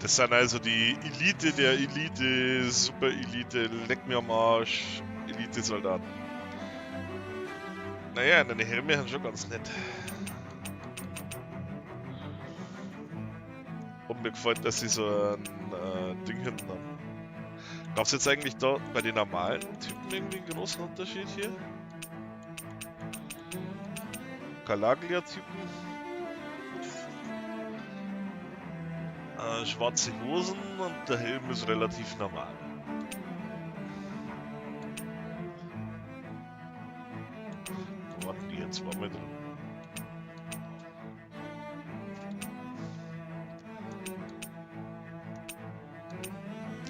Das sind also die Elite der Elite, Super Elite, leck mir am Arsch, Elite-Soldaten. Naja, deine Helme sind schon ganz nett. Und mir gefällt, dass sie so ein Ding hinten haben. Gab es jetzt eigentlich da bei den normalen Typen irgendwie einen großen Unterschied hier? Kalaglia-Typen. Schwarze Hosen und der Helm ist relativ normal. Wo warten die jetzt? Waren wir drin?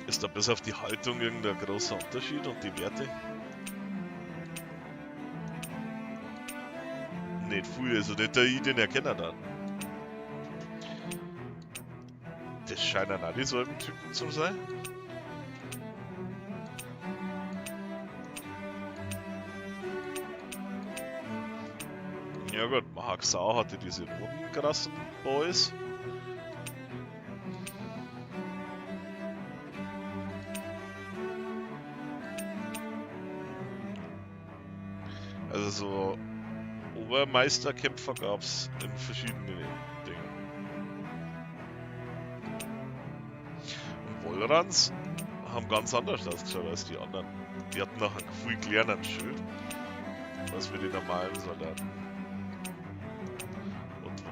Ist da bis auf die Haltung irgendein großer Unterschied und die Werte? Nicht viel, also nicht der ich den erkennen dann. Das scheinen auch dieselben Typen zu sein. Ja gut, Mahaksau hatte diese roten krassen Boys. Also so Obermeisterkämpfer gab es in verschiedenen Dingen. Und Wollrans haben ganz anders ausgeschaut als die anderen. Die hatten noch einen viel kleineren Schild als mit den normalen Soldaten.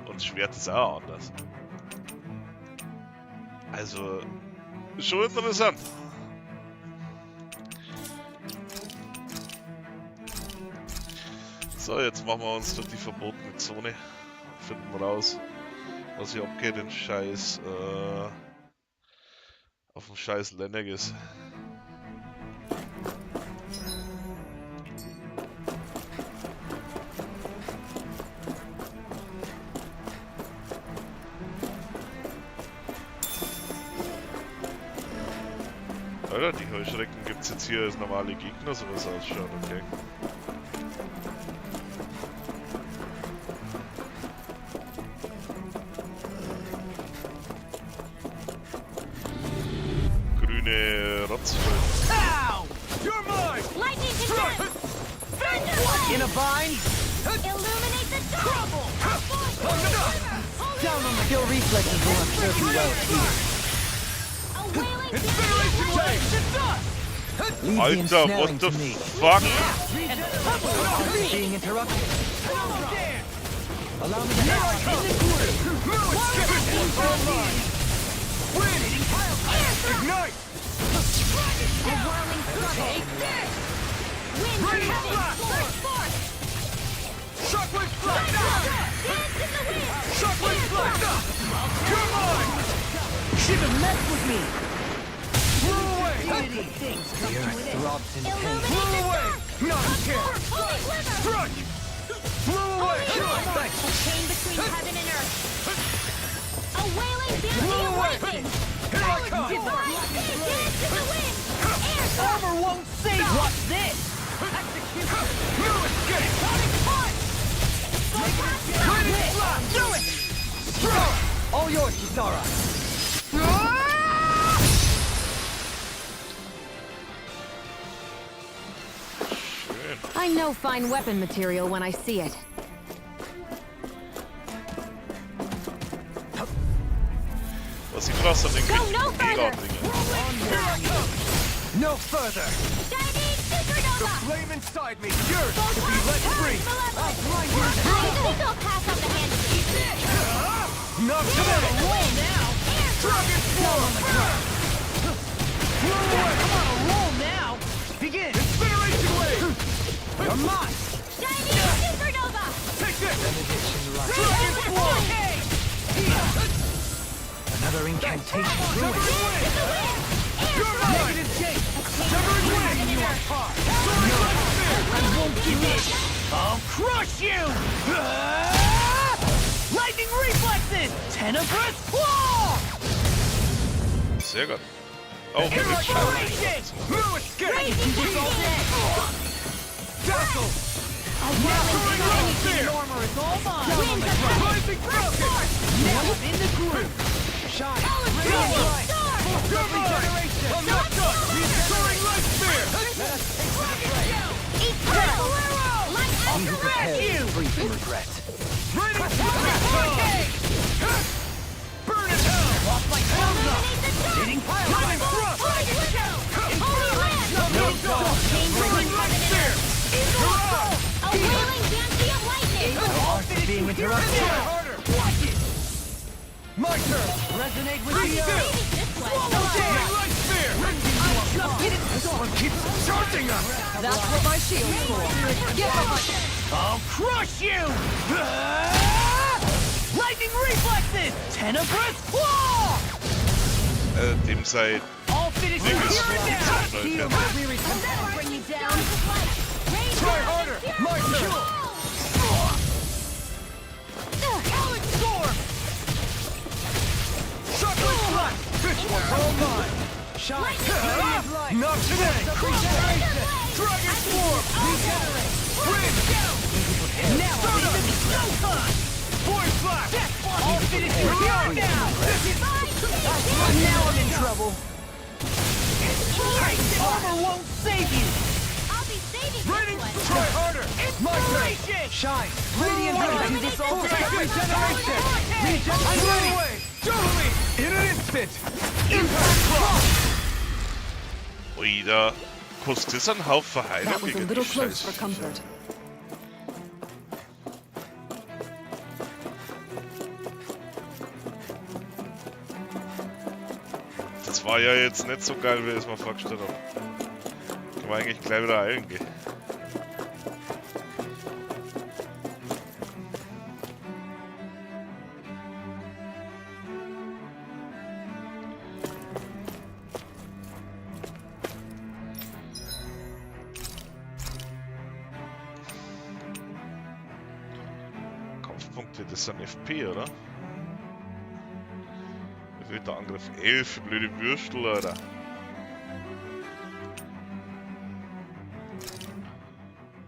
Und das Schwert ist auch anders. Also schon interessant. So, jetzt machen wir uns durch die verbotene Zone. Finden raus, was hier abgeht in Scheiß, auf dem Scheiß Lenneges. Alter, die Heuschrecken gibt es jetzt hier als normale Gegner, so was ausschaut, okay. In a bind? Illuminate the trouble! Down on the kill reflexes will not serve you well here. Alter, what the fuck? Being interrupted. Allow me to ignite! The whirling take this! Wind force! Shockwave blast! Dance in the wind! Shockwave blast! Come on! Should've messed with me! Flew away! The earth throbs in pain. Flew away! Not a chance! Strike! Flew away! Chain between heaven and earth. A wailing bounty arising! Here I come! Divine! Dance in the wind! Armor won't save! What's this? Execution! No escape! Sonic punch! Do it! Strike! All yours, Kisara! I know fine weapon material when I see it. Was ich krass an den Go no further! No further! The flame inside me yearns to be let free! I'll blind you! Don't pass on the hand. Not today! Roll now! Dragon Form! Come on, a roll now! Begin! Incineration Wave! You're mine! Chinese Supernova! Take this! Dragon Form! Another incantation! Severing Wind! You're mine! Severing Wind! You are hard! I won't give in! I'll crush you! Lightning reflexes! Tenebrous claw! Sehr gut. Oh, mit dem No escape! Dazzle! Anything armor is all mine! Winds of Rising Falcon! Now in the groove! Shine! You're regeneration! I'm not done! Restoring life spear! Eternal arrow! Light after you! Free from regret. Raining hurricane! Burn in hell! Lost my Eliminate the dark! Hitting pile! Running thrust! Holy land! No dog! Rolling life spear! A wailing banshee of lightning! Being interrupted! Harder! Watch it! My turn! Resonate with the earth! This way! Rolling life spear! This one keeps charging us! That's what my shield's for. Get behind it. I'll crush you! Lightning reflexes! Tenebrous claw! Dem sei I'll finish you Dinges here and now! fertig. Bring you down! Try harder! My turn! Alex Storm! Chocolate Flash! This one's all mine! Shine! Not today! Regeneration! Dragon Swarm! Regenerate! Wind! Now it's no time! Voice Flash! I'll finish you here and now! Now I'm in trouble! Armor won't save you! I'll be saving Raining! this one! Try harder! Inspiration! Shine! Radiant Eliminate the dark! Regeneration! I'm ready! Totally! In an instant! Impact Cross! Ui, da kostet das einen Haufen Heilung That was a gegen little die close Scheiße. for comfort. Das war ja jetzt nicht so geil, wie ich es mir vorgestellt habe. Können wir eigentlich gleich wieder heilen gehen. Kampfpunkte, das sind FP, oder? Erhöhter Angriff 11, blöde Würstel, Alter.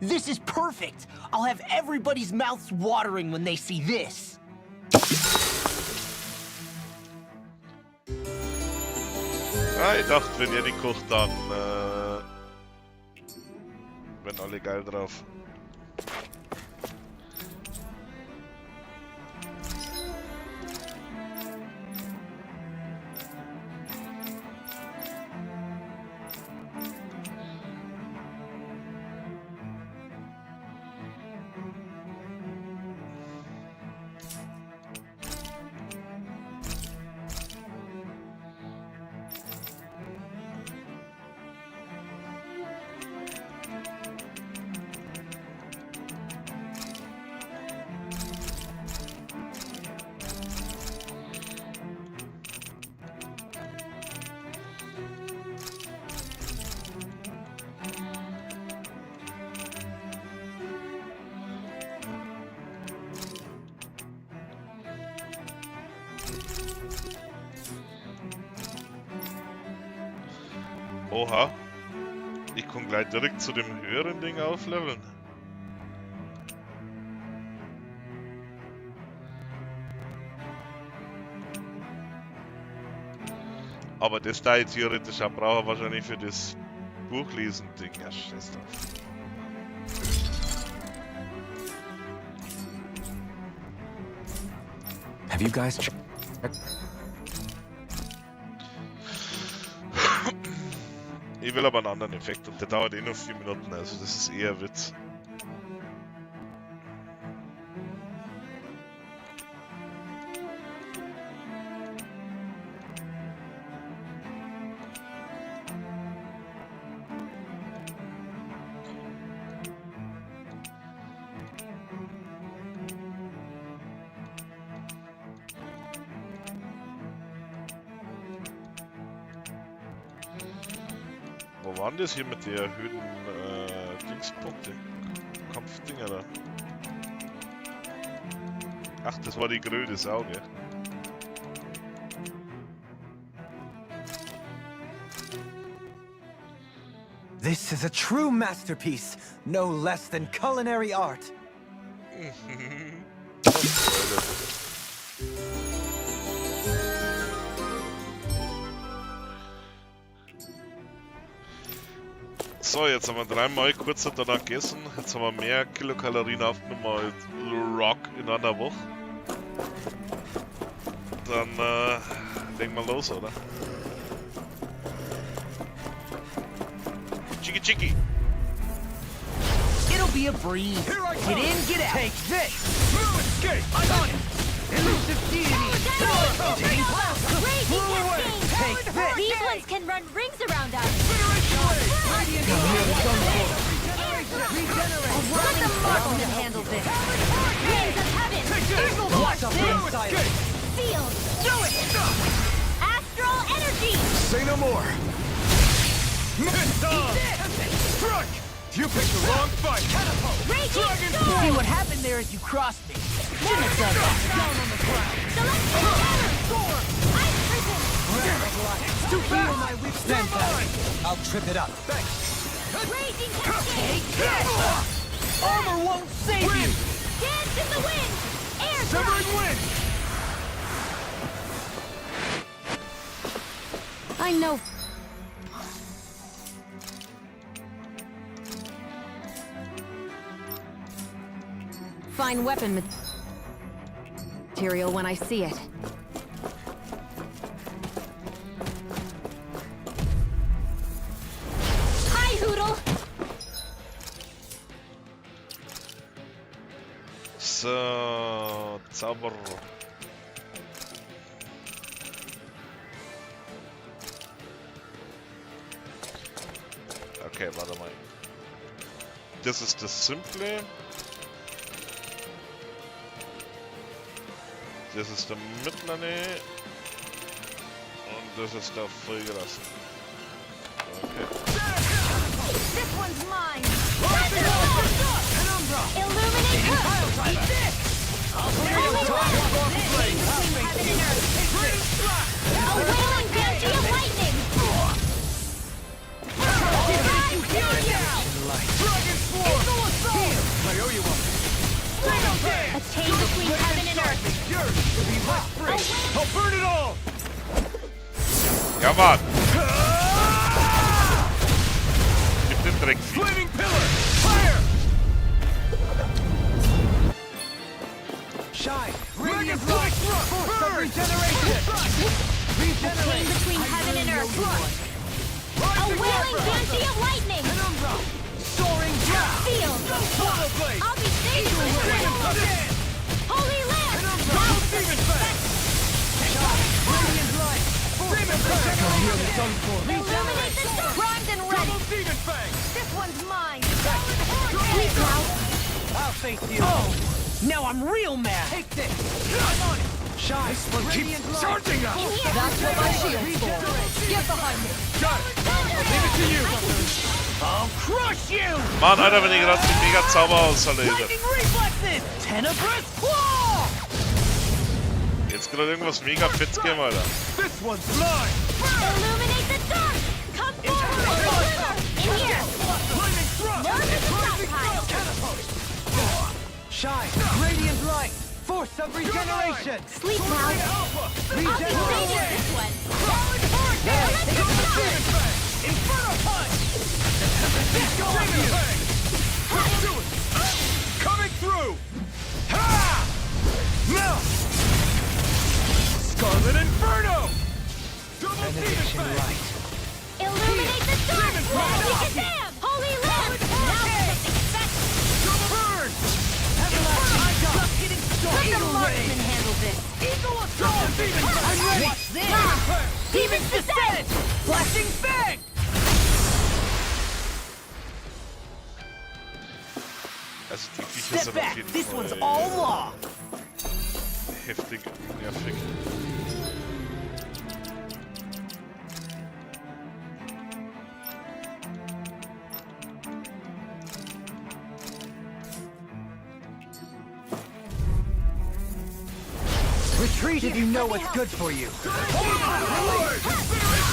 This is perfect! I'll have everybody's mouths watering when they see this! Ja, ich dachte, wenn ihr die kocht, dann werden alle geil drauf. Oha. Ich kann gleich direkt zu dem höheren Ding aufleveln. Aber das da ich theoretisch auch brauche, wahrscheinlich für das Buchlesen-Ding. Ja, scheiß drauf. Have you guys checked? Ich will aber einen anderen Effekt und der dauert eh nur 4 Minuten, also das ist eher Witz. Wo waren das hier mit der erhöhten Dingspunkte? Kampfdinger da. Ach, das war die grüne Sau, gell? This is a true masterpiece, no less than culinary art. So, jetzt haben wir 3-mal kurz danach gegessen. Jetzt haben wir mehr Kilokalorien aufgenommen als Rock in einer Woche. Dann legen wir los, oder? Chiki Chiki! It'll be a breeze. Here I Get come. in, get out. Take this. No escape. I'm on it. Elusive deity. Raging Flew away. cascade! Take this. These ones can run rings around us! Federation wave. Radiant Let the Martian handle this. Winds of heaven! Take this. Watch out for No inside. escape. Sealed! Do it. Astral energy! Say no more. Miss on. Strike. You picked the wrong fight. Raging Dragon storm! See what happened there is you crossed me. Shouldn't have done that. Down on the ground. Celestial storm! Ice prison! It's too fast. my weak Stand by. I'll trip it up. Thanks. Raging cascade! Armor won't save you. Dance in the wind! Air Severing drive! wind. I know. Fine weapon material when I see it. Hi, Hoodle! So, Zauber. Okay, warte mal. Das ist das Simple. Das ist der mittlere. Und das ist der Vollgelassen. Okay. This one's mine! Penumbra. Illuminate her! Eat this! Holy light! Between heaven and earth! A wailing banshee of lightning! Dragon swarm. I owe you one. A chain between heaven and earth! Yours will be left free. I'll burn it all. Ja, Mann! Gib den Dreck. Flaming pillar. Fire. Shine. Radiant light. Force of regeneration. A chain between heaven and earth! A wailing banshee of lightning! Penumbra. Soaring down. Sealed! Solar blade. I'll be safe for this one! Holy Lamp! Penumbra. Demon fang. Radiant light. Demon fang. Illuminate the sun! Primed and ready! Double demon fang. This one's mine! Sleep now! I'll face you. Oh, now I'm real mad. Take this. I'm on it. Shine. Keep charging up. In here! That's what my shield's for. Get behind me. Got it. I'll leave it to you. I'll crush you. Mann, Alter, wenn ich gerade den Mega-Zauber auslese. Lightning reflexes. Tenebrous claw. Jetzt gerade irgendwas mega fett geben, Alter. This one's mine. Illuminate the dark! Come forward! In here! Lightning thrust. Lord of the stockpile! Shine. Radiant light. Force of regeneration. Sleep now! Alpha. I'll be safe with this one! Inferno punch. Demon fang. Do it. Coming through. Ha! Now. Scarlet Inferno. Double demon Benediction fang. light. Illuminate the dark! Magic Kazam! Holy Lamp! Now expect Double burn. Just getting Let the started. marksman handle this. Eagle assault. Double demon fang. I'm ready. Watch this. Demon fang. Demon's descent. Flashing fang. Also die Viecher Step sind auf back. jeden This Fall one's all law. heftig nervig. Retreat if you know what's good for you.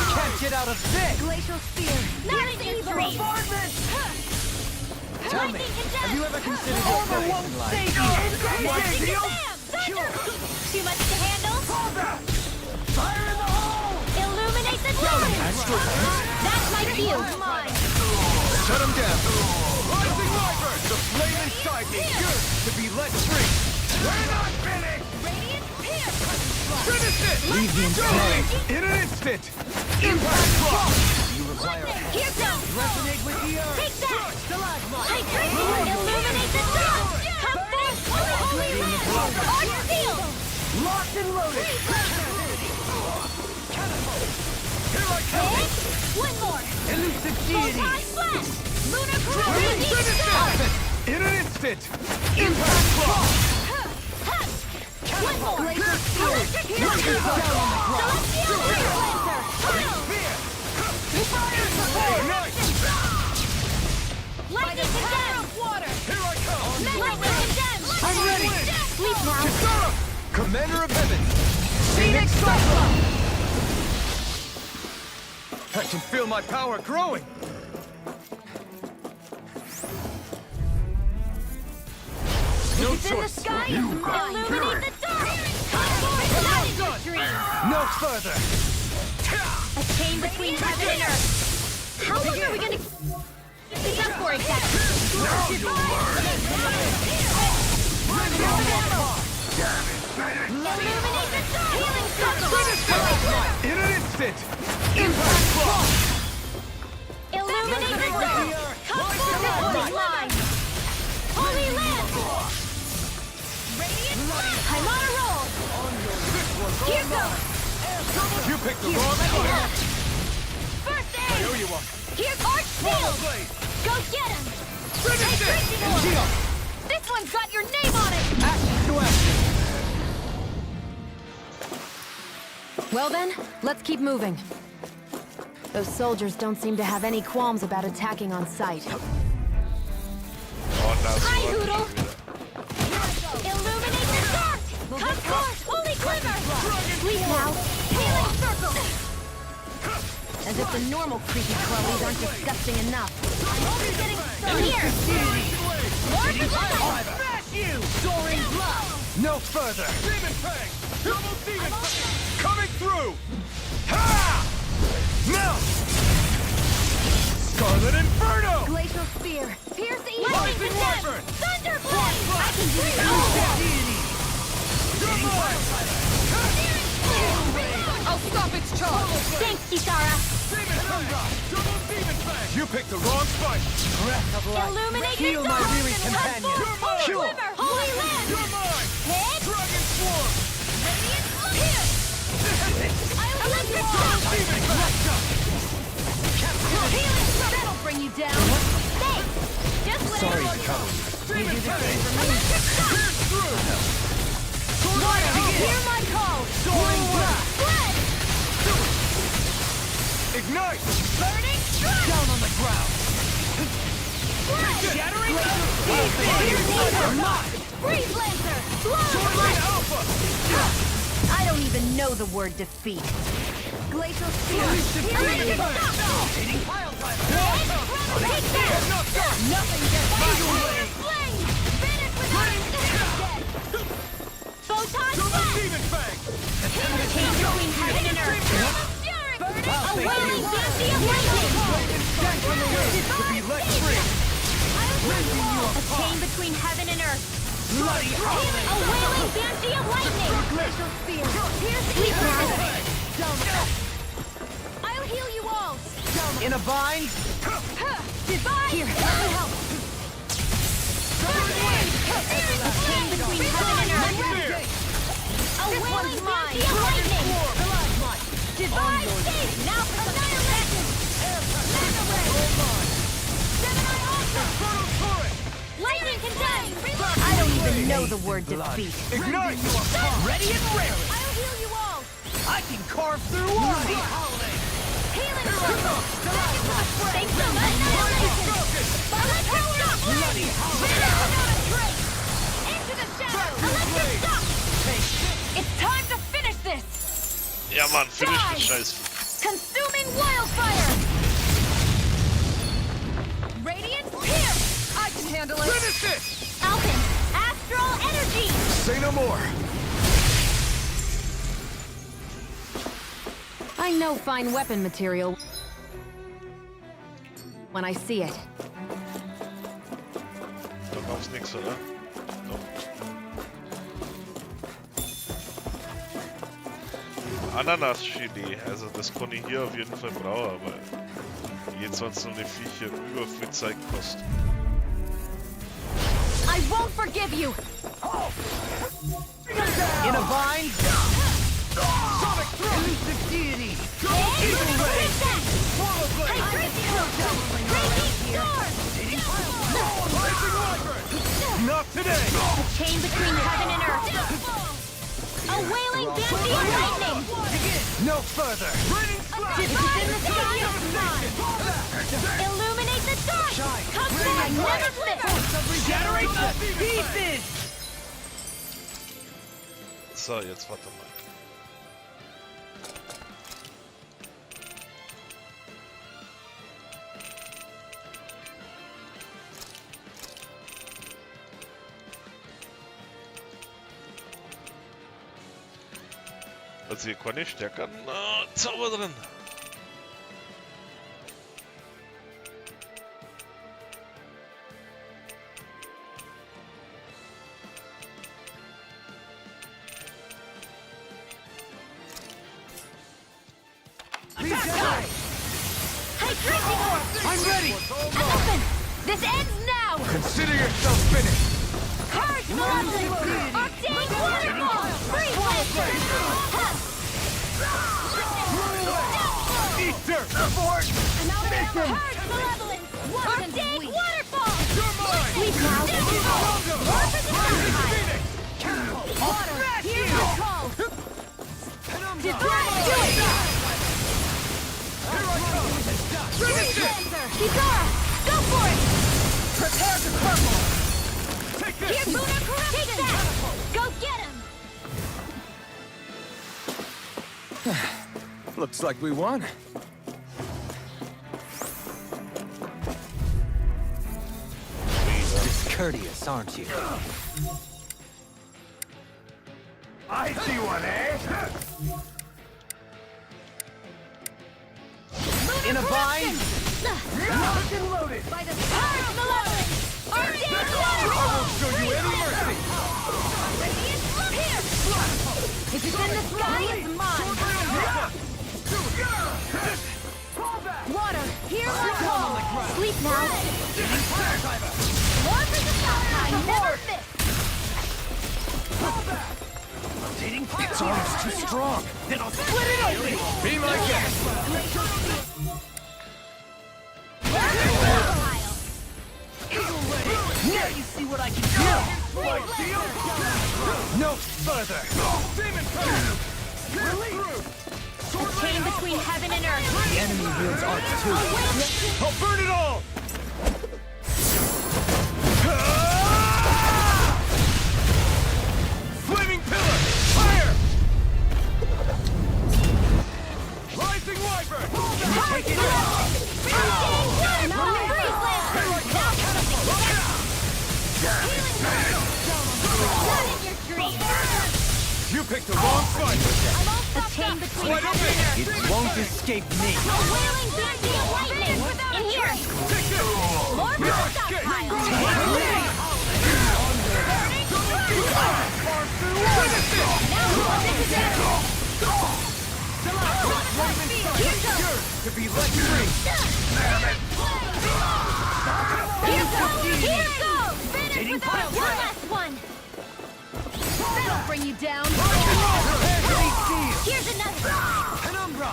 Can't get out of this. glacial spear! Not an evil! Tell me, have you ever considered your place in life? Magic Kazam! Too much to handle? Fire in the hole. Illuminate the dark! That's my cue! Mine! Shut him down. Rising Wyvern! The flame inside me yearns to be let free. We're not finished! Radiant Pierce! Finish it! Leave the insane. In an instant! Impact block! You require Here goes! resonate with the earth. Take that! Stalagmite. Illuminate the sun! Come forth, holy land! On your field! Locked and loaded. Here I come! Hit! One more! Elusive Full deity. time flash! Lunar Finish Corona! it! In an instant! Impact block! One more! Electric Down on the ground. Celestial Lancer! Ignite! Lightning condemned! Water! Here I come! Lightning condemned! I'm ready! Sleep now! Kisara! Commander of Heaven! Phoenix Cyclone! I can feel my power growing! No It's in the choice! sky! Illuminate the dark! Come forth, light dream! No further! A chain between heaven and earth! How long are we gonna... It's up for exactly! Now you'll learn! Illuminate the dark! Healing circle! In an instant! Impact block! Illuminate the dark! Come forth, holy line! Holy land! Radiant light! I'm on a roll! Here goes! You picked the wrong fight! First I aid! owe you one! Here's Arch Shield! Blade! Go get him! Finish it! Shield! This one's got your name on it! Action to action. Well then, let's keep moving. Those soldiers don't seem to have any qualms about attacking on sight. Oh, that's Hi, what Hoodle. wieder. Illuminate the dark! Come forth, holy glimmer! Sleep now! Healing circle! As if the normal creepy crawlies aren't disgusting enough. I'm only getting started! Here! More for Smash you! Soaring blast! No further! Demon Fang! Double Demon Fang! Coming through! Ha! Now! Scarlet Inferno! Glacial Spear! Pierce the Lightning evil condemned! Wyvern! Thunder Blade! I can do it You're mine! I'll stop its charge! Thanks, Kisara! Demon Fang! Double Demon Fang! You picked the wrong fight! Breath of life. Illuminate Heal the my dark! weary companion. Holy Cure. glimmer! Holy land! You're mine! Hit! Dragon Swarm! Radiant Pierce! I'll electric shock! Demon Fang! Healing circle! That'll bring you down! Thanks! Just let Sorry it to trouble you. Demon Fang! Electric shock! Pierce through! Hear my call! Soaring blast! Fled! Ignite! Burning strike! Down on the ground. Shattering! Freeze Lancer! Blow! Tornado Alpha! I don't even know the word defeat. Glacial Spear! Electric shock! Hitting pile driver! Take that! Nothing gets Fire flame! Finish with dead! Photon Double blast! Demon Fang! Chain between heaven and earth! A whirling fancy of lightning! Back from the earth to be let free! A chain between heaven and earth! Bloody howling! A wailing fancy of lightning! Glacial Spear! Sleep now! I'll heal you all! In a bind. Divine! Here, let me help. A chain between heaven and earth! A wailing fancy of lightning! Divine state! Now for annihilation! Gemini Ultra! Lightning condemned! I don't even know the word defeat. Ignite! Ready and raring. I'll heal you all! I can carve through walls. Healing circle! Thanks so much! Annihilation! Electric shock! Bloody howling! Into the shadows! Electric shock! It's time to finish this! Ja, Mann, finish Die! den Scheiß. Consuming wildfire! Radiant Pierce! I can handle it! Finish it! Alpin! Astral Energy! Say no more! I know fine weapon material when I see it. Gab's nix, oder? Doch. Ananas-Gelee, also das kann ich hier auf jeden Fall brauchen, aber jetzt sonst so eine Viecher über viel Zeit kostet. I won't forgive you! In a bind. Sonic throw. Elusive deity. Eagle ray. Swallow blade. Not today. A chain between heaven and earth. A wailing Dancy of lightning! No further. Raining If it's in the sky, illuminate the dark! Come back, never miss! Generate the pieces. So, jetzt warte mal. Also hier kann ich stärker Zauber drin. I'm ready. Open! This ends now! Consider yourself finished. Courage, Velocity! Arcane Waterfall! Free Blaster! Easter. Abort. Courage, Malevolence! Arcane Waterfall! Sleep now! War for the Sunshine! Water, hear my call! Destroy! Do it! Free Blaster! Kikara! Go for it! Prepare to crumble. Take this. Here's Lunar Corruption! Take that! Go get him! Looks like we won. Discourteous, aren't you? I see one, eh? In a bind. Locked and loaded. By the Courage, Malevolence! Arcane I Waterfall! won't show you any mercy. Here! If it's in the sky, it's mine! Water, hear my call! Sleep now! More for the Sunshine, never miss! Its arm's too strong. Then I'll split it open. Be my guest. Now you see what I can do. No further. Demon A chain between heaven and earth! The enemy wields arts too. I'll burn it all. Flaming pillar. Fire. Rising wyvern. Take it out! You picked the wrong fight. A chain between Right heaven over and earth! here. It won't escape me. A wailing Dancy of lightning! In here! Take this. More for the stockpile! To be let free. Here goes! Finish with our last one! That'll bring you down! Here's another! Penumbra.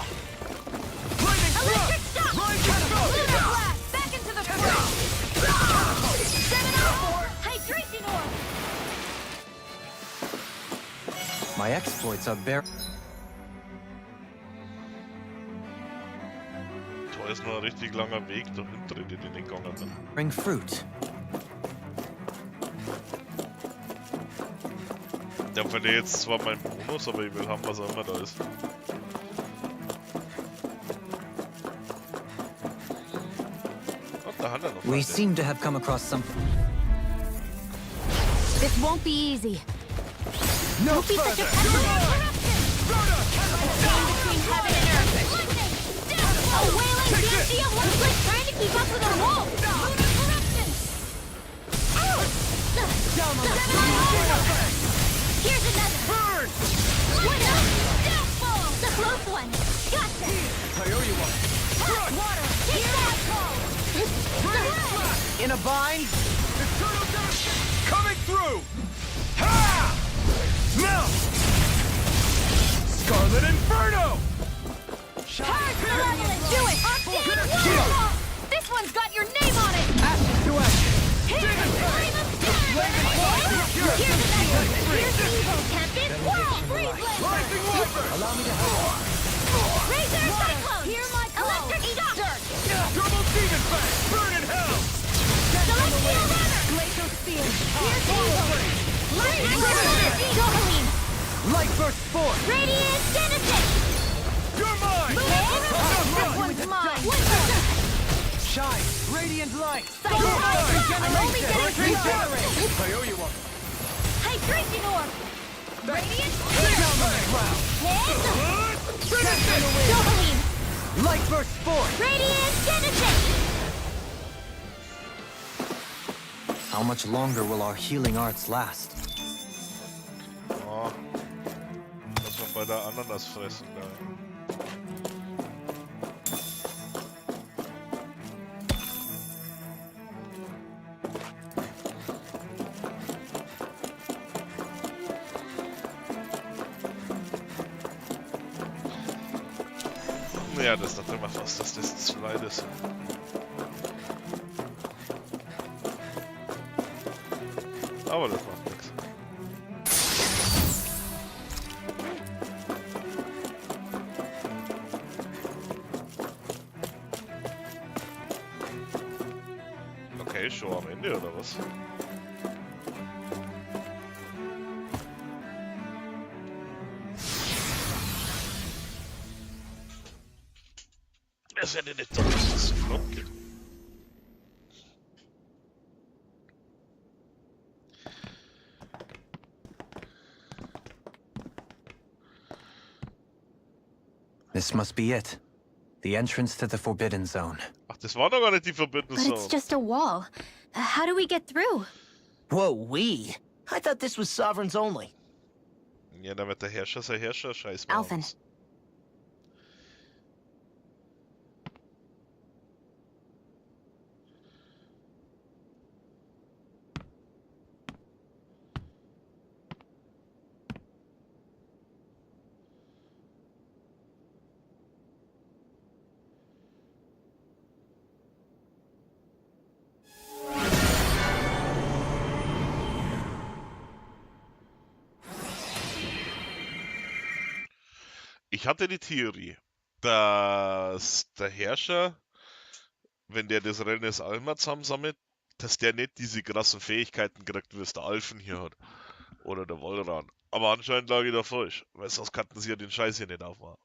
Electric shock! Lunar blast! Back into the front! 7-4! Hydration orb! My exploits are bare. Da ist noch ein richtig langer Weg dahinter, den ich nicht gegangen bin. Bring fruit. Ja, verliere jetzt zwar meinen Bonus, aber ich will haben, was auch immer da ist. Und da hat er noch We Feinde. seem to have come across something. This won't be easy. No Don't be such a further. between heaven and earth. A wailing Dancy of lightning trying to keep up with our wolf. Burn! Downfall! The close one! Gotcha! I owe you one. Hot water! Take that ball! In a bind? Coming through! Ha! Now! Scarlet Inferno! Charge the level and do it! Waterfall! This one's got your name on it! Action to action! Here's the flame of death! Here's the night! Here's evil! Captain! Whirl! Freeze Rising Wyvern! Allow me to help. Razor Cyclone! Hear my call! Electric Shock! Double Demon Fang! Burn in hell! Celestial Runner! Glacial Spear. Here's evil! Lightning Dohaline! Light Burst Force! Radiant Genesis! You're mine! This one's mine! Shine! Radiant Light! I'm only getting Regenerate! I owe you one. Hydration Orb! Radiant Cloud! Dohaline! Light Burst Force! Radiant Genesis! How much longer will our healing arts last? Oh. Lass mal bei der Ananas fressen da. Ja, das dachte ich mal fast, dass das zu weit ist. Aber das macht nichts. Okay, schon am Ende oder was? Das hätte nicht gedacht, dass das so flott geht. This must be it. The entrance to the Forbidden Zone. Ach, das war doch gar nicht die Verbotene But it's Zone. just a wall. How do we get through? Whoa, we? I thought this was sovereigns only. Ja, da wird der Herrscher sein Herrscher-Scheiß machen. Alphen. Ich hatte die Theorie, dass der Herrscher, wenn der das Rennen des Alma zusammensammelt, dass der nicht diese krassen Fähigkeiten kriegt, wie es der Alphen hier hat. Oder der Wollran. Aber anscheinend lag ich da falsch, weil sonst kannten sie ja den Scheiß hier nicht aufmachen.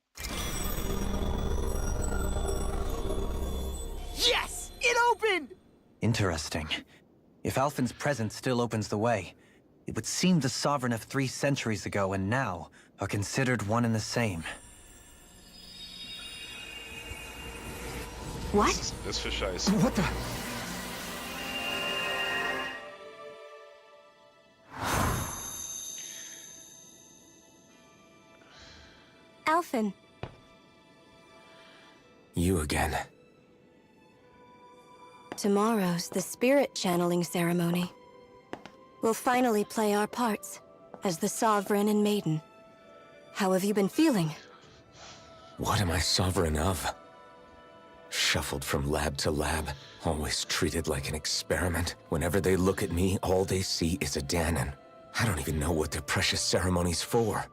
Yes! It opened! Interesting. If Alphen's presence still opens the way, it would seem the sovereign of 3 centuries ago and now are considered one and the same. What? Was ist denn das für Scheiß? What the? Alphen. You again. Tomorrow's the spirit channeling ceremony. We'll finally play our parts as the Sovereign and Maiden. How have you been feeling? What am I sovereign of? Shuffled from lab to lab, always treated like an experiment. Whenever they look at me, all they see is a Danon. I don't even know what their precious ceremony's for.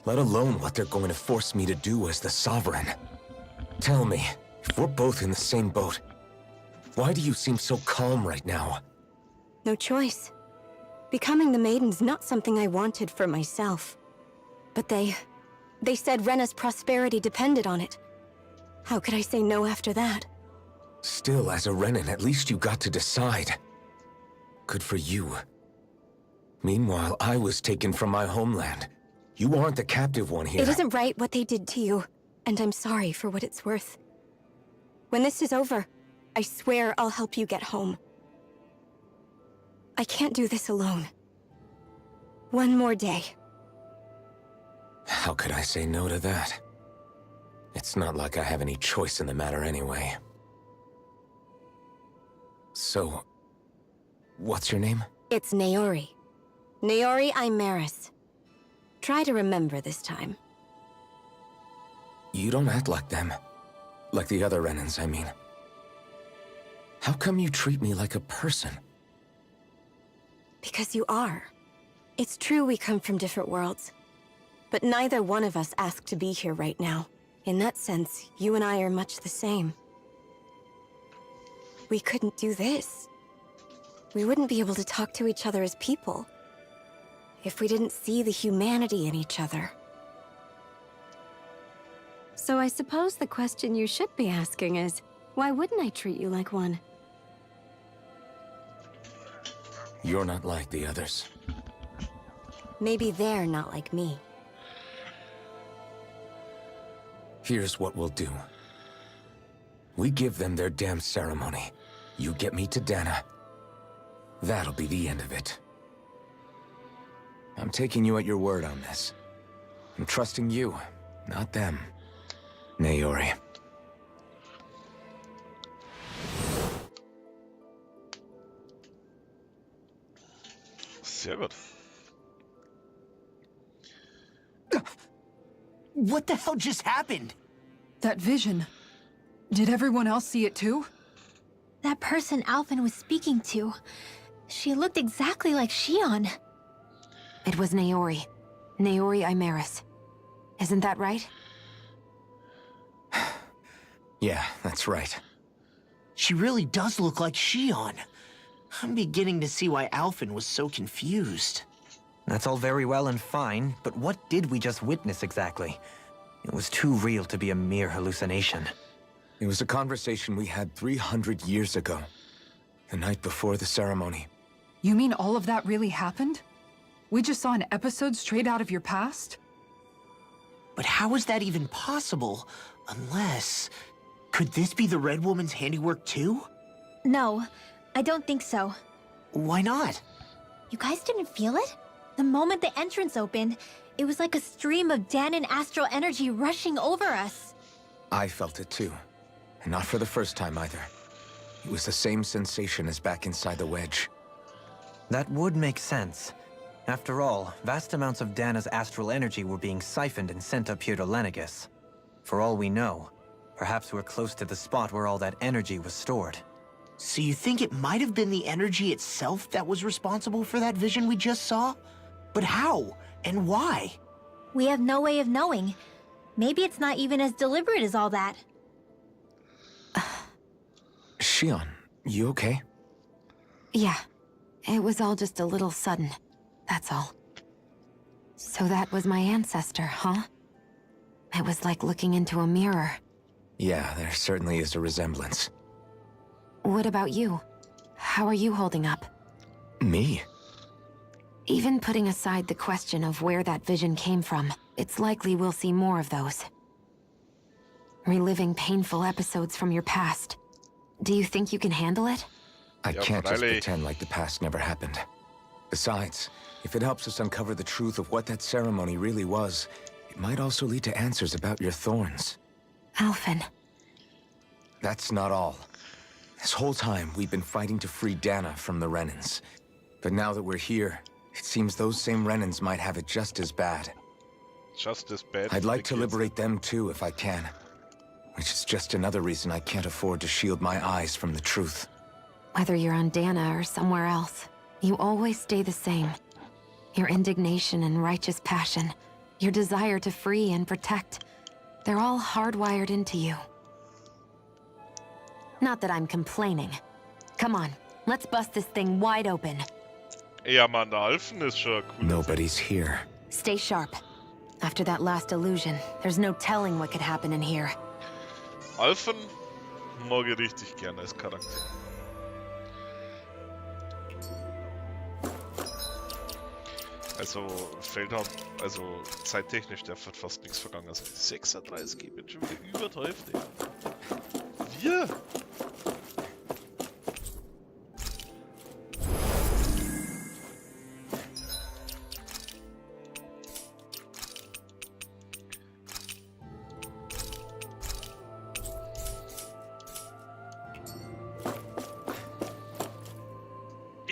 Let alone what they're going to force me to do as the Sovereign. Tell me, if we're both in the same boat, why do you seem so calm right now? No choice. Becoming the Maiden's not something I wanted for myself. But they said Rena's prosperity depended on it. How could I say no after that? Still, as a Renan, at least you got to decide. Good for you. Meanwhile, I was taken from my homeland. You aren't the captive one here. It isn't right what they did to you, and I'm sorry for what it's worth. When this is over, I swear I'll help you get home. I can't do this alone. One more day, How could I say no to that? It's not like I have any choice in the matter anyway. So, what's your name? It's Naori. Naori Imaris. Try to remember this time. You don't act like them. Like the other Renans, I mean. How come you treat me like a person? Because you are. It's true we come from different worlds. But neither one of us asked to be here right now. In that sense, you and I are much the same. We couldn't do this. We wouldn't be able to talk to each other as people if we didn't see the humanity in each other. So I suppose the question you should be asking is, why wouldn't I treat you like one? You're not like the others. Maybe they're not like me. Here's what we'll do. We give them their damn ceremony. You get me to Dana. That'll be the end of it. I'm taking you at your word on this. I'm trusting you, not them. Naori. Sehr gut. What the hell just happened? That vision. Did everyone else see it too? That person Alphen was speaking to, she looked exactly like Shion. It was Naori. Naori Imaris. Isn't that right? Yeah, that's right. She really does look like Shion. I'm beginning to see why Alphen was so confused. That's all very well and fine, but what did we just witness exactly? It was too real to be a mere hallucination. It was a conversation we had 300 years ago. The night before the ceremony. You mean all of that really happened? We just saw an episode straight out of your past? But how is that even possible? Unless... Could this be the Red Woman's handiwork too? No, I don't think so. Why not? You guys didn't feel it? The moment the entrance opened, it was like a stream of Danon astral energy rushing over us. I felt it too. And not for the first time either. It was the same sensation as back inside the wedge. That would make sense. After all, vast amounts of Dana's astral energy were being siphoned and sent up here to Lenegus. For all we know, perhaps we're close to the spot where all that energy was stored. So you think it might have been the energy itself that was responsible for that vision we just saw? But how? And why? We have no way of knowing. Maybe it's not even as deliberate as all that. Shion, you okay? Yeah. It was all just a little sudden. That's all. So that was my ancestor, huh? It was like looking into a mirror. Yeah, there certainly is a resemblance. What about you? How are you holding up? Me? Even putting aside the question of where that vision came from, it's likely we'll see more of those. Reliving painful episodes from your past. Do you think you can handle it? I Yeah, can't just freilich. pretend like the past never happened. Besides, if it helps us uncover the truth of what that ceremony really was, it might also lead to answers about your thorns. Alphen. That's not all. This whole time, we've been fighting to free Dana from the Renans. But now that we're here, it seems those same Renans might have it just as bad. Just as bad. I'd for like the to kids. liberate them too, if I can. Which is just another reason I can't afford to shield my eyes from the truth. Whether you're on Dana or somewhere else, you always stay the same. Your indignation and righteous passion, your desire to free and protect, they're all hardwired into you. Not that I'm complaining. Come on, let's bust this thing wide open. Ja, Mann, der Alphen ist schon cool. Nobody's here. Stay sharp. After that last illusion, there's no telling what could happen in here. Alphen mag ich richtig gerne als Charakter. Also, Feldhaupt, also zeittechnisch darf halt fast nichts vergangen. Also 36, ich bin schon wieder über die Hälfte. Wir?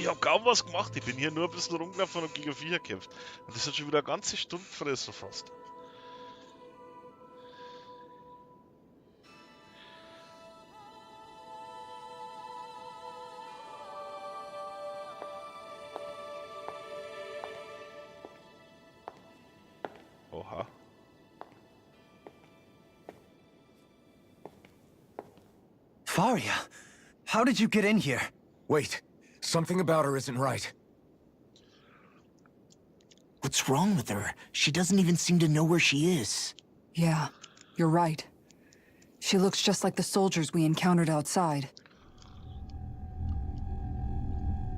Ich hab kaum was gemacht. Ich bin hier nur ein bisschen rumgelaufen und gegen Viecher gekämpft. Und das hat schon wieder eine ganze Stunde fressen fast. Oha. Faria, how did you get in here? Wait, something about her isn't right. What's wrong with her? She doesn't even seem to know where she is. Yeah, you're right. She looks just like the soldiers we encountered outside.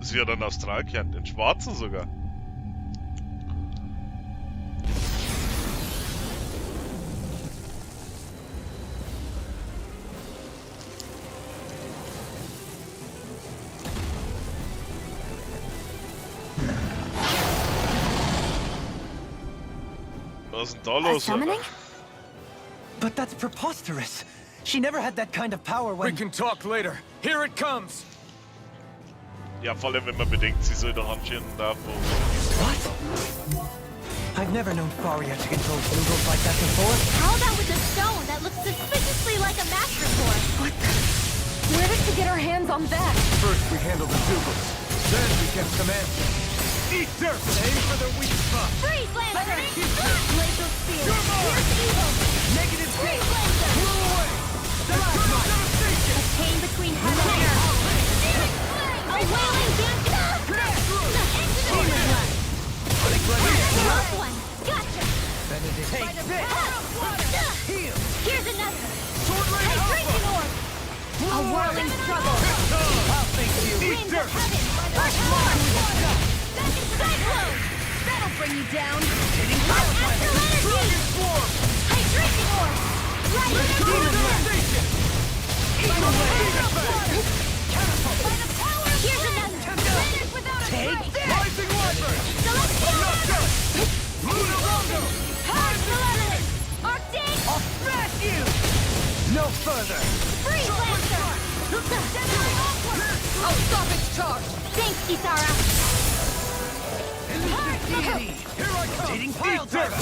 Sie hat einen Australkern, den schwarzen sogar. Was ist denn da A los? summoning? But that's preposterous. She never had that kind of power We when... can talk later. Here it comes! Ja, vor allem wenn man bedenkt, sie soll doch anscheinend da wo. What? I've never known Faria to control Flugels like that before. How about with a stone that looks suspiciously like a master sword? Where did she get her hands on that? First we handle the Dugals, then we get some answers. Eat dirt! Aim for the weak spot! Freeze Lancer! Laser Spear! Here's evil! Negative Freeze Lancer! Blow away! A chain between heaven and earth! A wailing banshee! Into the earth! Last one! Gotcha! Take this! Heal! Here's another! Sword Rain Hydration Alpha! orb! A whirling struggle! I'll fix you! Winds of heaven! First force! Back in cyclone! That'll bring you down! Astral energy! Dragon Swarm! Hydration orb! Rising Demon Blast! Station! Eagle Wave! By the power of Here's another! Planners without a Take trace! this! Rising Weapon! Celestial Nocturne! Weapon! Luna Rondo! Hard Malevolence! Arctic! I'll smash you! No further! Freeze Lancer! I'll stop its charge! Thanks, Kisara! Deity! Here I come! Rotating Pile Driver!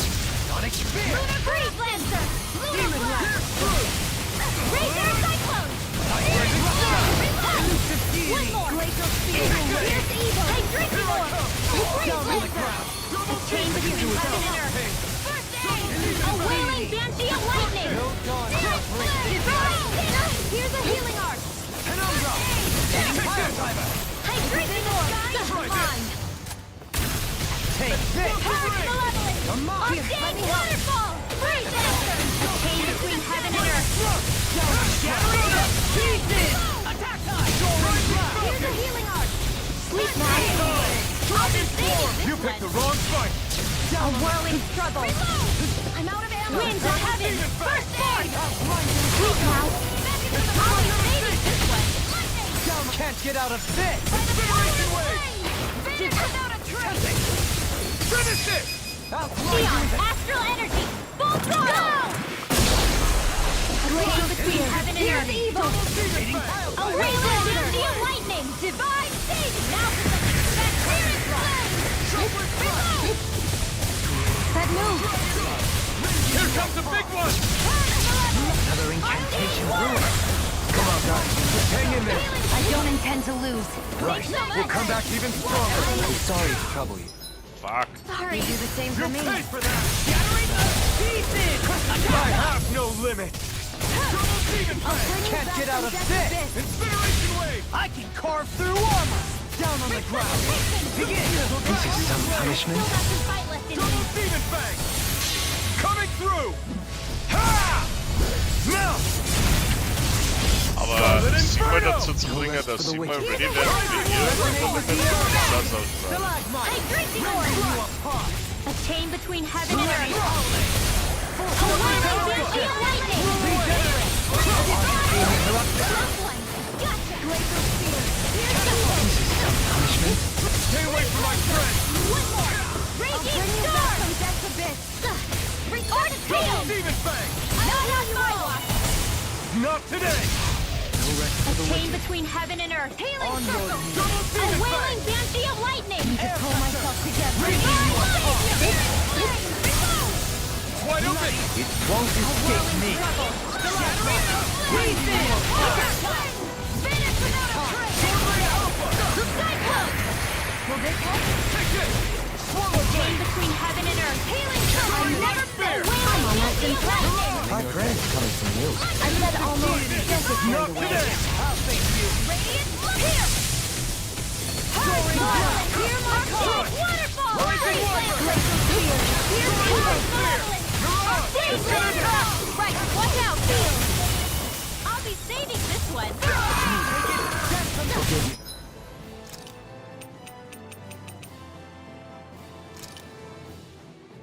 Sonic Spear! Freeze Lancer! Luna Demon Blast! Blast! Razor Cyclone! Blazing Elusive One Deity! more! Glacial Spear! Here's evil! Hydration orb! Freeze Down on the Lancer! ground! A chain between heaven and earth! First aid! A wailing banshee of lightning! No dawn shall break this! Here's a healing arc! Penumbra! Rotating Pile Driver! Hydration orb! Mine! Take this! Hard Malevolence! Come on! Arcane Waterfall! Freeze Lancer! A chain between heaven and earth! Shattering the pieces! Attack time! Here's a healing arc! Sleep Mask! I'll be saving You this picked the one! wrong fight! A whirling struggle! I'm out of ammo! Winds of heaven! First force! Sleep Mask! I'll be saving this one! Can't get out of this! Incineration Wave! Finish without a trace! Finish it! Neon! Astral Energy! Full throttle! Glacial Spear! Heaven and earth! Evil! A razor energy of lightning! Divine saving! Now for some bacterial blast! That move! Here comes the big one! Another incantation ruin. Come on, guys. Just hang in there. I don't intend to lose. Right. We'll come back even stronger. I'm sorry to trouble you. Fuck. Sorry. You do the same You for me. paid for that! Shattering the pieces! I have no limit! Can't get out of this! Incineration Wave! I can carve through armor! Down on the ground! Begin! This is some punishment. Still got some fight left in me. Demon Fang! Coming through! Ha! Melt! Aber sie mal dazu zu bringen, dass sie mal übernehmen werden wie ihr, damit wir das ausstrahlen. Hydration orb! A chain between heaven and earth! A whirling banshee of lightning! Last one! Gotcha! Glacial Spear! Here's evil! Stay away from my friend! One more! Raging Star! From death's abyss! Arctic Tail! Demon Fang! Not my loss! Not today! A chain between heaven and earth. Healing circle. A wailing banshee of lightning. I need to pull myself together. Wide open! It won't escape me. Finish without a trace. Cyclone. Will this help? Take this! Swallow Chain blade! between heaven and earth. Healing circle. I've never been wailing banshee of lightning. Our prayer is coming from you. I said almost desecrated Not away. today! Radiant here! Hard ball! Hear my call! Waterfall! Rising Wyvern! Hear my call! Right, watch out, field! I'll be saving this one.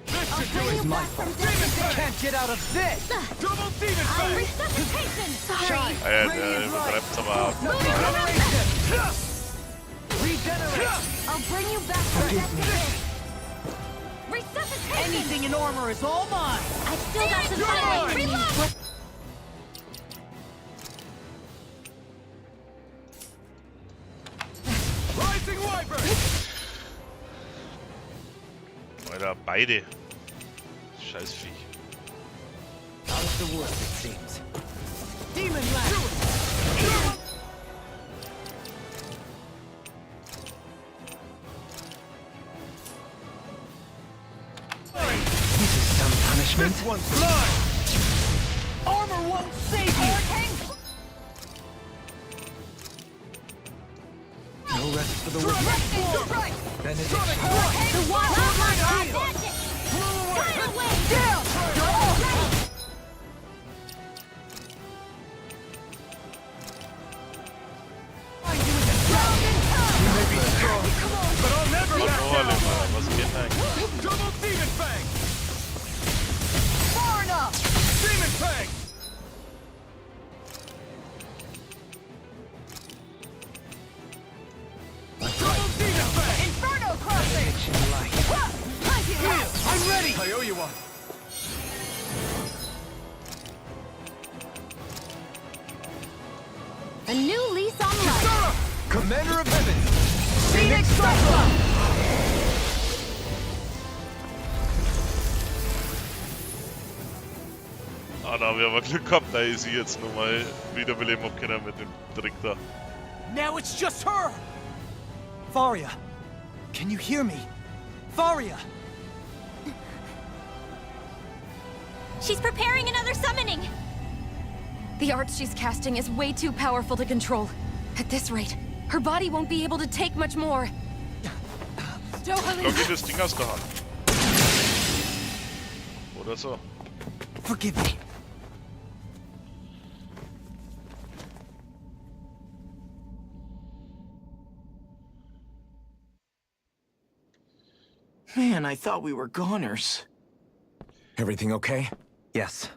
This I'll should do bring it! you back from death. Can't get out of this! Double demon fang! Resuscitation! Sorry. Übertreibt aber. Regenerate! I'll bring you back from death. Resuscitation! Anything in armor is all mine! I've still got some time. Reload! Rising Wyvern! Alter, beide. Scheiß Viech. Out of the woods, it seems. Demon Lash! This is some punishment. This one's mine! Armor won't save you! No rest for the Dragon wicked. Form! Benediction. The wildlife magic! Right away! Down! You may be strong, but I'll never Was back Ohrle down! mal, was geht denn eigentlich? Double demon fang! Far enough! Demon fang! Double demon fang! Inferno crossing! I'm ready! I owe you one. A new lease on life! Commander of Heaven! Phoenix Cyclone! Ah, da haben wir aber Glück gehabt, da ist sie jetzt nochmal wiederbeleben ob keiner mit dem Trick da. Now it's just her! Faria, can you hear me? Faria! She's preparing another summoning! The art she's casting is way too powerful to control. At this rate, her body won't be able to take much more. Lock das Ding aus der Hand. Oder so. Forgive me. Man, I thought we were goners. Everything okay? Yes.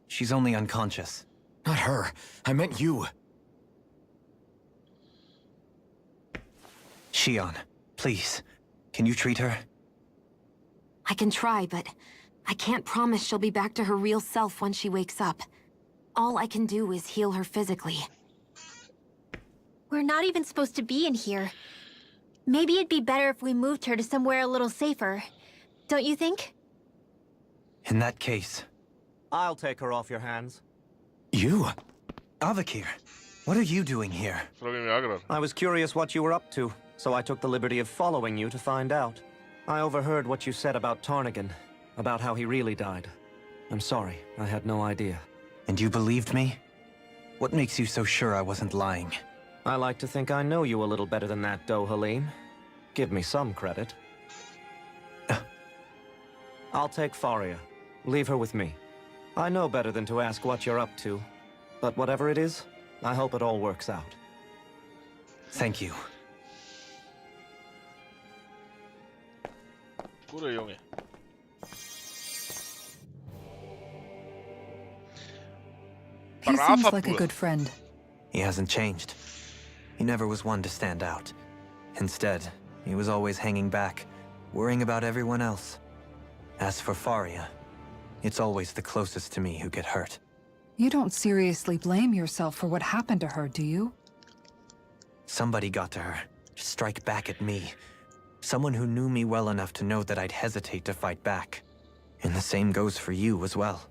She's only unconscious. Not her. I meant you. Shion, please. Can you treat her? I can try, but I can't promise she'll be back to her real self when she wakes up. All I can do is heal her physically. We're not even supposed to be in here. Maybe it'd be better if we moved her to somewhere a little safer. Don't you think? In that case... I'll take her off your hands. You? Avakir, what are you doing here? Frage ich mich auch gerade. I was curious what you were up to, so I took the liberty of following you to find out. I overheard what you said about Tarnigan, about how he really died. I'm sorry, I had no idea. And you believed me? What makes you so sure I wasn't lying? I like to think I know you a little better than that, Halim. Give me some credit. I'll take Faria. Leave her with me. I know better than to ask what you're up to. But whatever it is, I hope it all works out. Thank you. Guter Junge. He Braver seems like a Bub. good friend. He hasn't changed. He never was one to stand out. Instead, he was always hanging back, worrying about everyone else. As for Faria, it's always the closest to me who get hurt. You don't seriously blame yourself for what happened to her, do you? Somebody got to her, to strike back at me. Someone who knew me well enough to know that I'd hesitate to fight back. And the same goes for you as well.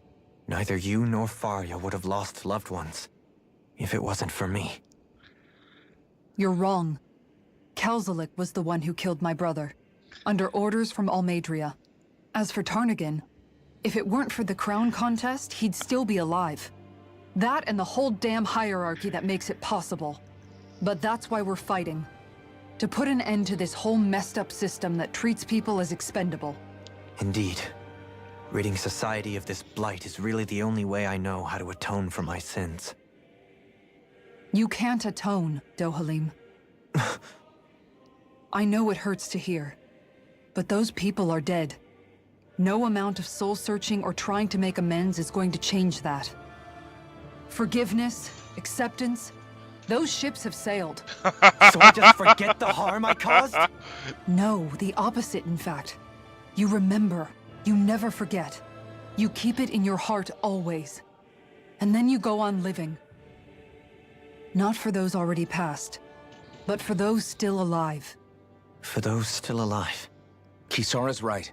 Neither you nor Faria would have lost loved ones if it wasn't for me. You're wrong. Kelzelik was the one who killed my brother, under orders from Almadria. As for Tarnagin, if it weren't for the crown contest, he'd still be alive. That and the whole damn hierarchy that makes it possible. But that's why we're fighting. To put an end to this whole messed up system that treats people as expendable. Indeed. Ridding society of this blight is really the only way I know how to atone for my sins. You can't atone, Dohalim. I know it hurts to hear, but those people are dead. No amount of soul-searching or trying to make amends is going to change that. Forgiveness, acceptance, those ships have sailed. So I just forget the harm I caused? No, the opposite, in fact. You remember. You never forget. You keep it in your heart always. And then you go on living. Not for those already past, but for those still alive. For those still alive. Kisara's right.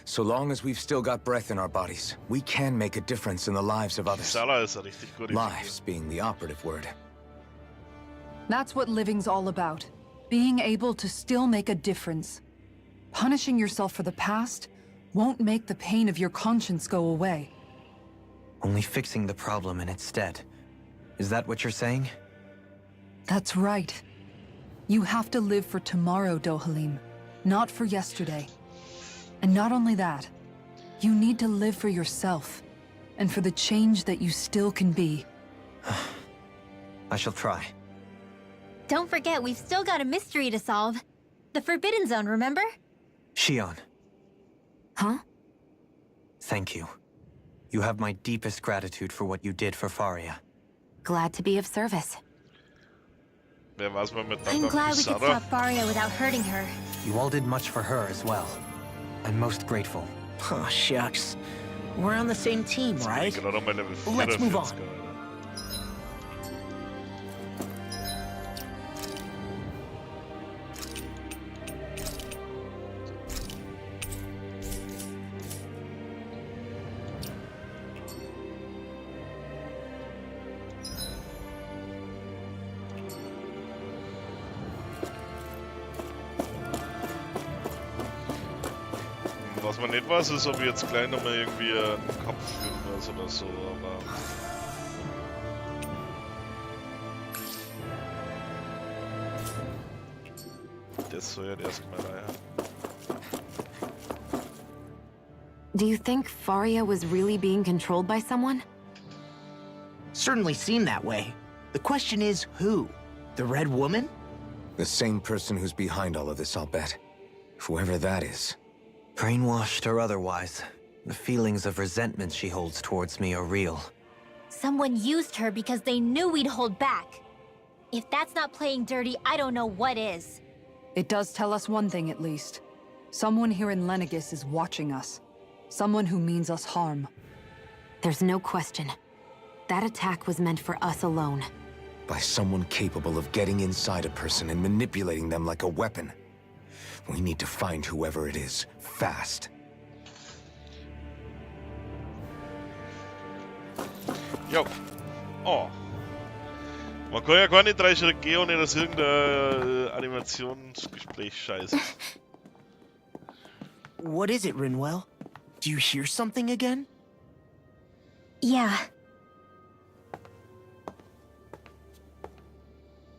So long as we've still got breath in our bodies, we can make a difference in the lives of others. Salah ist eine richtig gute Lives being the operative word. That's what living's all about. Being able to still make a difference. Punishing yourself for the past won't make the pain of your conscience go away. Only fixing the problem in its stead. Is that what you're saying? That's right. You have to live for tomorrow, Dohalim, not for yesterday. And not only that, you need to live for yourself, and for the change that you still can be. I shall try. Don't forget, we've still got a mystery to solve. The Forbidden Zone, remember? Shion, Huh? thank you. You have my deepest gratitude for what you did for Faria. Glad to be of service. Wer war's mal mit I'm glad we could Sarah? stop Faria without hurting her. You all did much for her as well. I'm most grateful. Oh, shucks. We're on the same team, right? Gerade noch bei Level Let's move 44, on. Alter. Was man nicht weiß, ist, ob ich jetzt gleich nochmal irgendwie einen Kampf führen muss oder so, aber... Das soll ja erstmal rein. Do you think Faria was really being controlled by someone? Certainly seemed that way. The question is, who? The Red Woman? The same person who's behind all of this, I'll bet. Whoever that is. Brainwashed or otherwise, the feelings of resentment she holds towards me are real. Someone used her because they knew we'd hold back. If that's not playing dirty, I don't know what is. It does tell us one thing at least. Someone here in Lenegis is watching us. Someone who means us harm. There's no question. That attack was meant for us alone. By someone capable of getting inside a person and manipulating them like a weapon. We need to find whoever it is, fast. Jo. Oh. Man kann ja gar nicht 3 Schritte gehen, ohne dass irgendein Animationsgespräch scheiße. What is it, Rinwell? Do you hear something again? Yeah.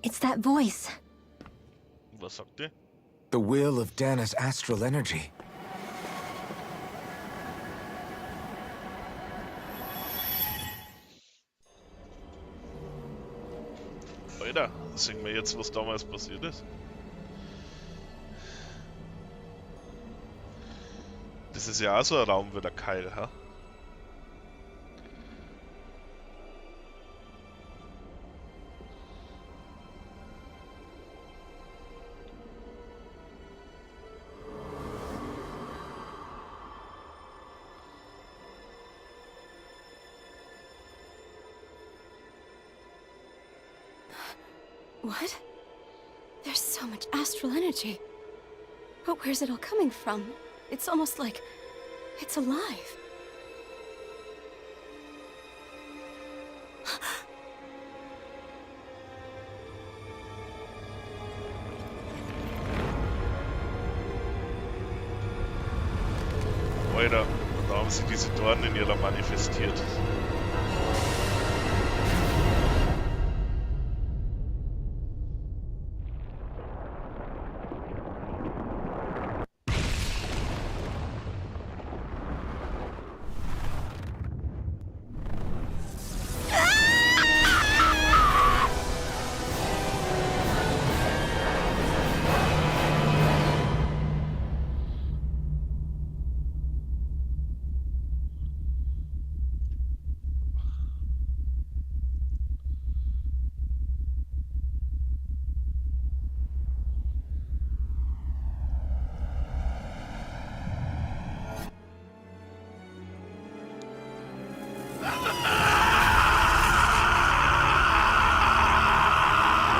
It's that voice. Was sagt der? The will of Dana's astral energy. Alter, sehen wir jetzt, was damals passiert ist? Das ist ja auch so ein Raum wie der Keil, ha? What? There's so much astral energy. But where's it all coming from? It's almost like it's alive. Alter, da haben sie diese Dornen in ihrer manifestiert.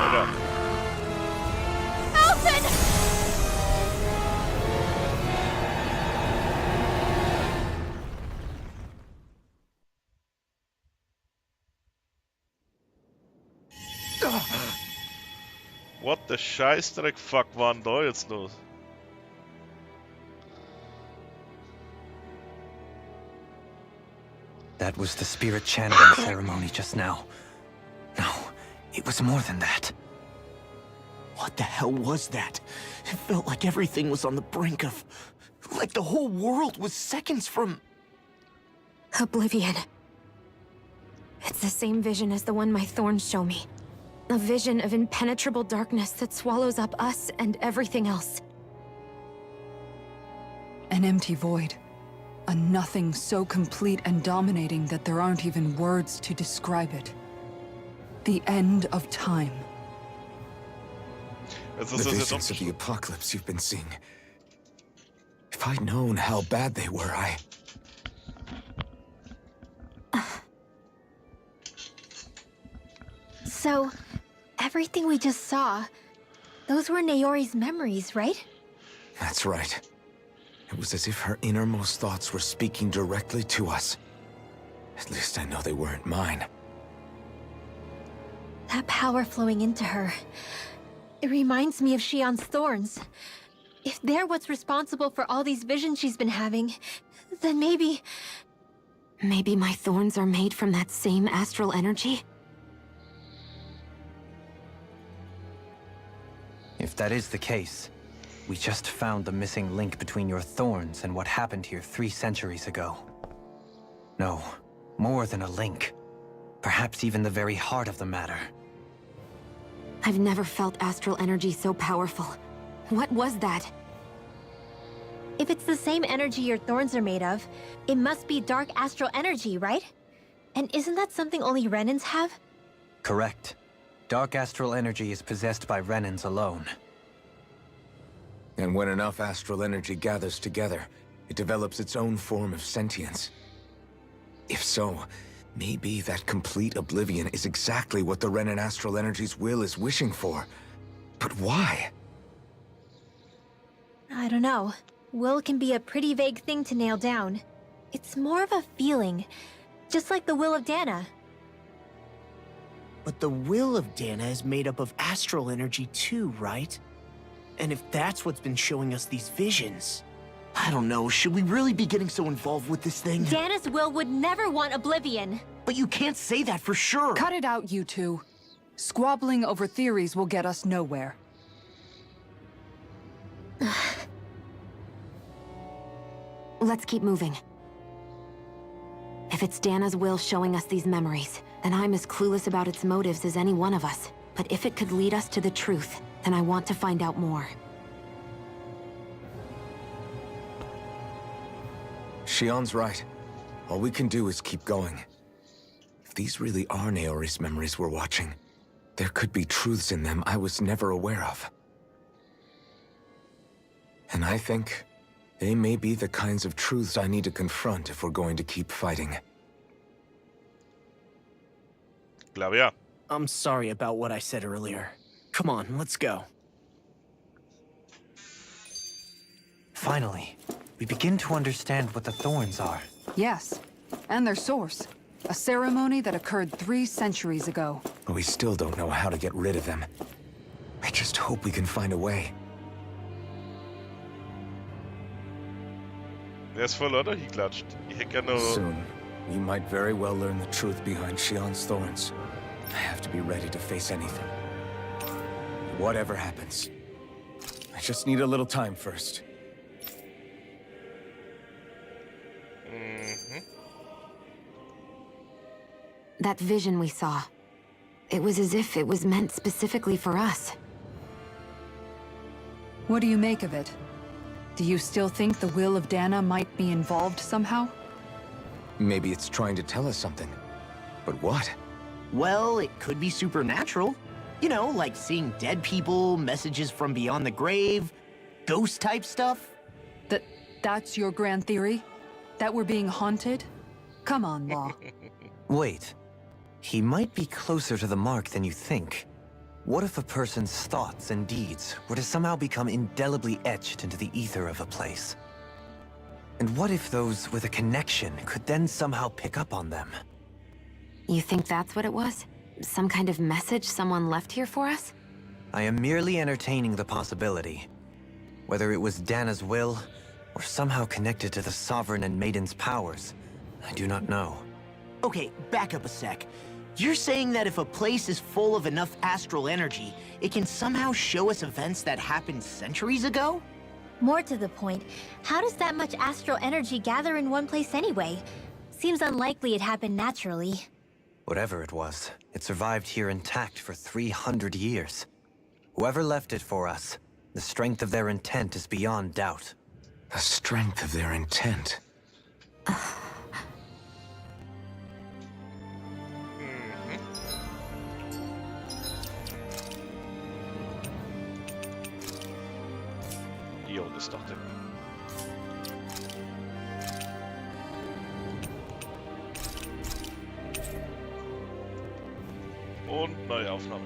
Alter. What the Scheißdreck fuck war denn da jetzt los? That was the spirit channeling ceremony just now. No, it was more than that. What the hell was that? It felt like everything was on the brink of... like the whole world was seconds from... Oblivion. It's the same vision as the one my thorns show me. A vision of impenetrable darkness that swallows up us and everything else. An empty void. A nothing so complete and dominating that there aren't even words to describe it. The end of time. Jetzt The ist das jetzt visions of the apocalypse you've been seeing. If I'd known how bad they were, So, everything we just saw, those were Naori's memories, right? That's right. It was as if her innermost thoughts were speaking directly to us. At least I know they weren't mine. That power flowing into her. It reminds me of Shion's thorns. If they're what's responsible for all these visions she's been having, then maybe... Maybe my thorns are made from that same astral energy? If that is the case, we just found the missing link between your thorns and what happened here 3 centuries ago. No, more than a link. Perhaps even the very heart of the matter. I've never felt astral energy so powerful. What was that? If it's the same energy your thorns are made of, it must be dark astral energy, right? And isn't that something only Renans have? Correct. Dark astral energy is possessed by Renans alone. And when enough astral energy gathers together, it develops its own form of sentience. If so, maybe that complete oblivion is exactly what the Renan astral energy's will is wishing for. But why? I don't know. Will can be a pretty vague thing to nail down. It's more of a feeling, just like the will of Dana. But the will of Dana is made up of astral energy too, right? And if that's what's been showing us these visions... I don't know, should we really be getting so involved with this thing? Dana's will would never want oblivion. But you can't say that for sure! Cut it out, you two. Squabbling over theories will get us nowhere. Let's keep moving. If it's Dana's will showing us these memories, then I'm as clueless about its motives as any one of us. But if it could lead us to the truth, then I want to find out more. Shion's right. All we can do is keep going. If these really are Naori's memories we're watching, there could be truths in them I was never aware of. And I think they may be the kinds of truths I need to confront if we're going to keep fighting. Glaube ja. I'm sorry about what I said earlier. Come on, let's go. Finally, we begin to understand what the thorns are. Yes, and their source. A ceremony that occurred 3 centuries ago. But we still don't know how to get rid of them. I just hope we can find a way. Der ist voll, oder? Hinklatscht. Ich hätte gerne noch... Soon, we might very well learn the truth behind Shion's thorns. I have to be ready to face anything. Whatever happens. I just need a little time first. That vision we saw. It was as if it was meant specifically for us. What do you make of it? Do you still think the will of Dana might be involved somehow? Maybe it's trying to tell us something. But what? Well, it could be supernatural. You know, like seeing dead people, messages from beyond the grave, ghost-type stuff. That's your grand theory? That we're being haunted? Come on, Law. Wait. He might be closer to the mark than you think. What if a person's thoughts and deeds were to somehow become indelibly etched into the ether of a place? And what if those with a connection could then somehow pick up on them? You think that's what it was? Some kind of message someone left here for us? I am merely entertaining the possibility. Whether it was Dana's will, or somehow connected to the Sovereign and Maiden's powers, I do not know. Okay, back up a sec. You're saying that if a place is full of enough astral energy, it can somehow show us events that happened centuries ago? More to the point, how does that much astral energy gather in one place anyway? Seems unlikely it happened naturally. Whatever it was, it survived here intact for 300 years. Whoever left it for us, the strength of their intent is beyond doubt. The strength of their intent. Jo, das dachte ich. Und neue Aufnahme.